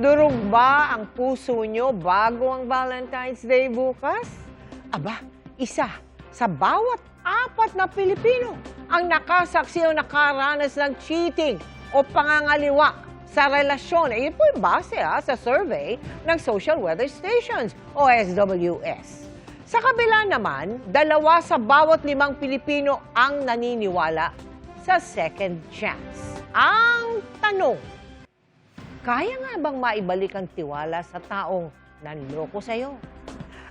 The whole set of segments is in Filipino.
Durog ba ang puso nyo bago ang Valentine's Day bukas? Aba, isa sa bawat 4 na Pilipino ang nakasaksi o nakaranas ng cheating o pangangaliwa sa relasyon. Ito po yung base sa survey ng Social Weather Stations o SWS. Sa kabila naman, 2 sa bawat 5 Pilipino ang naniniwala sa second chance. Ang tanong, kaya nga bang maibalik ang tiwala sa taong nanloko sa'yo?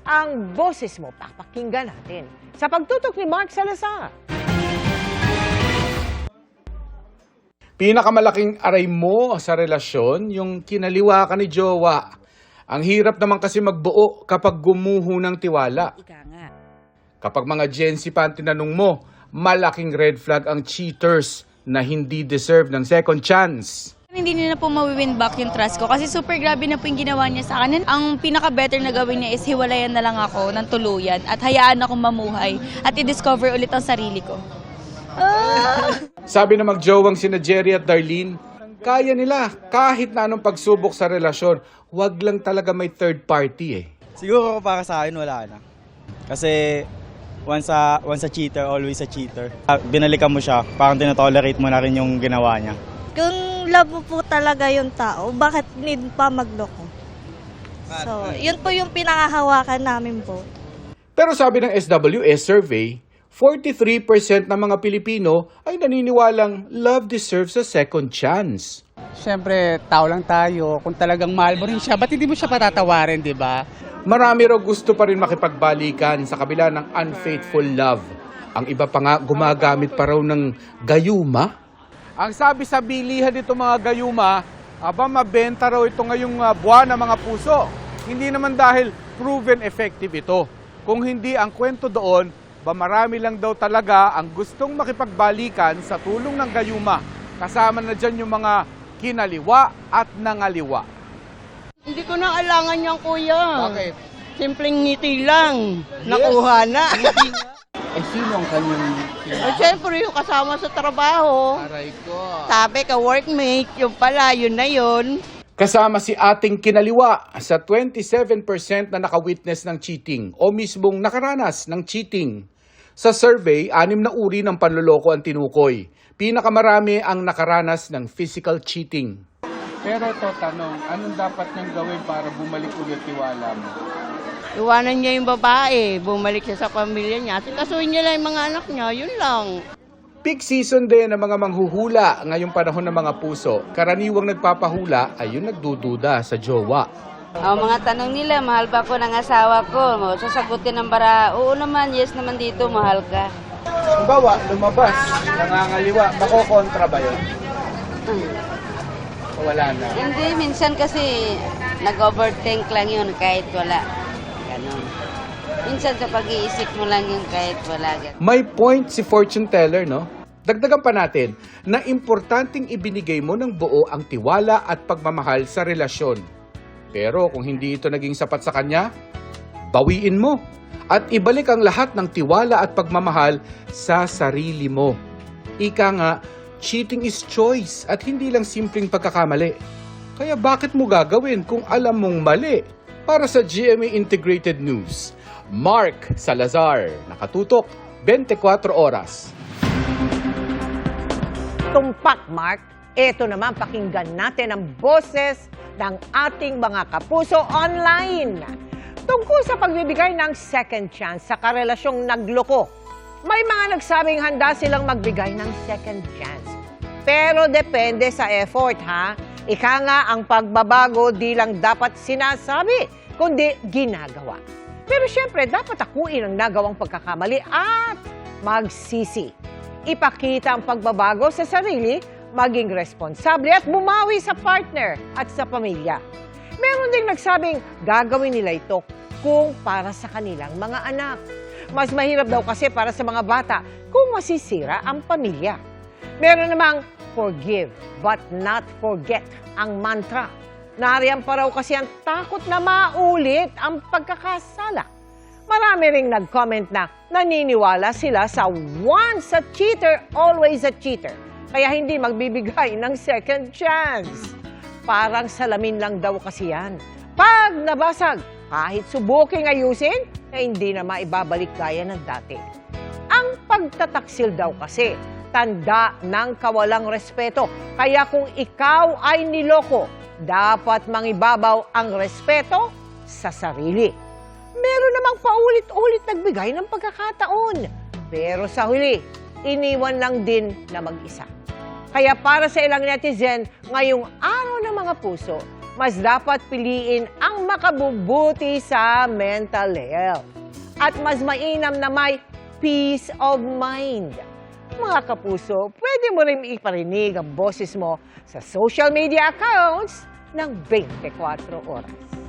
Ang boses mo, papakinggan natin sa pagtutok ni Mark Salazar. Pinakamalaking aray mo sa relasyon, yung kinaliwa ka ni jowa. Ang hirap naman kasi magbuo kapag gumuho ng tiwala. Kapag mga Gen Z pa ang tinanong mo, malaking red flag ang cheaters na hindi deserve ng second chance. Hindi niya na po mawi-win back yung trust ko kasi super grabe na po yung ginawa niya sa akin. Ang pinaka-better na gawin niya is hiwalayan na lang ako ng tuluyan at hayaan akong mamuhay at i-discover ulit ang sarili ko. Sabi na magjowang sina Jerry at Darlene, kaya nila kahit na anong pagsubok sa relasyon, wag lang talaga may third party eh. Siguro para sa akin wala na. Kasi once a cheater, always a cheater. Binalikan mo siya, parang tinotolerate mo na rin yung ginawa niya. Kung love mo po talaga yung tao, bakit need pa magloko? So, yun po yung pinakahawakan namin po. Pero sabi ng SWS survey, 43% ng mga Pilipino ay naniniwalang love deserves a second chance. Siyempre, tao lang tayo. Kung talagang mahal mo rin siya, ba't hindi mo siya patatawarin, di ba? Marami raw gusto pa rin makipagbalikan sa kabila ng unfaithful love. Ang iba pa nga gumagamit pa raw ng gayuma. Ang sabi sa bilihan nito mga gayuma, mabenta raw ito ngayong buwan ng mga puso. Hindi naman dahil proven effective ito. Kung hindi ang kwento doon, marami lang daw talaga ang gustong makipagbalikan sa tulong ng gayuma. Kasama na dyan yung mga kinaliwa at nangaliwa. Hindi ko na kailangan yan, kuya. Bakit? Simpleng ngiti lang. Nakuha na. Eh, sino ang kanyang Siyempre, yung kasama sa trabaho. Aray ko. Sabi ka, workmate. Yung pala, yun na yun. Kasama si ating kinaliwa sa 27% na nakawitness ng cheating o mismong nakaranas ng cheating. Sa survey, 6 na uri ng panloloko ang tinukoy. Pinakamarami ang nakaranas ng physical cheating. Pero ito, tanong, anong dapat niyang gawin para bumalik ulit tiwala mo? Iwanan niya yung babae. Bumalik siya sa pamilya niya. Kasuhin niya lang yung mga anak niya. Yun lang. Peak season din ng mga manghuhula ngayong panahon ng mga puso. Karaniwang nagpapahula ay yung nagdududa sa jowa. Mga tanong nila, mahal ba ko ng asawa ko? Sasagutin ng bara, oo naman, yes naman dito, mahal ka. Bawa, lumabas, nangangaliwa, makokontra ba yun? O wala na? Hindi, minsan kasi nag-overthink lang yun kahit wala. Ganon. Minsan sa pag-iisip mo lang yung kahit wala. Ganon. May point si fortune teller, no? Dagdagan pa natin na importanteng ibinigay mo ng buo ang tiwala at pagmamahal sa relasyon. Pero kung hindi ito naging sapat sa kanya, bawiin mo at ibalik ang lahat ng tiwala at pagmamahal sa sarili mo. Ika nga, cheating is choice at hindi lang simpleng pagkakamali. Kaya bakit mo gagawin kung alam mong mali? Para sa GMA Integrated News, Mark Salazar, nakatutok 24 oras. Tumpak, Mark. Ito naman, pakinggan natin ang boses ng ating mga kapuso online. Tungkol sa pagbibigay ng second chance sa karelasyong nagloko. May mga nagsabing handa silang magbigay ng second chance. Pero depende sa effort, ha? Ika nga, ang pagbabago di lang dapat sinasabi, kundi ginagawa. Pero syempre, dapat akuin ang nagawang pagkakamali at magsisi. Ipakita ang pagbabago sa sarili, maging responsable at bumawi sa partner at sa pamilya. Meron ding nagsabing gagawin nila ito kung para sa kanilang mga anak. Mas mahirap daw kasi para sa mga bata kung masisira ang pamilya. Meron namang forgive but not forget ang mantra. Nariyan pa raw kasi ang takot na maulit ang pagkakasala. Marami ring nag-comment na naniniwala sila sa once a cheater, always a cheater. Kaya hindi magbibigay ng second chance. Parang salamin lang daw kasi yan. Pag nabasag, kahit subuking ayusin, hindi na maibabalik gaya ng dati. Ang pagtataksil daw kasi, tanda ng kawalang respeto. Kaya kung ikaw ay niloko, dapat mangibabaw ang respeto sa sarili. Meron namang paulit-ulit nagbigay ng pagkakataon. Pero sa huli, iniwan lang din na mag-isa. Kaya para sa ilang netizen, ngayong araw ng mga puso, mas dapat piliin ang makabubuti sa mental health. At mas mainam na may peace of mind. Mga kapuso, pwede mo rin iparinig ang boses mo sa social media accounts ng 24 oras.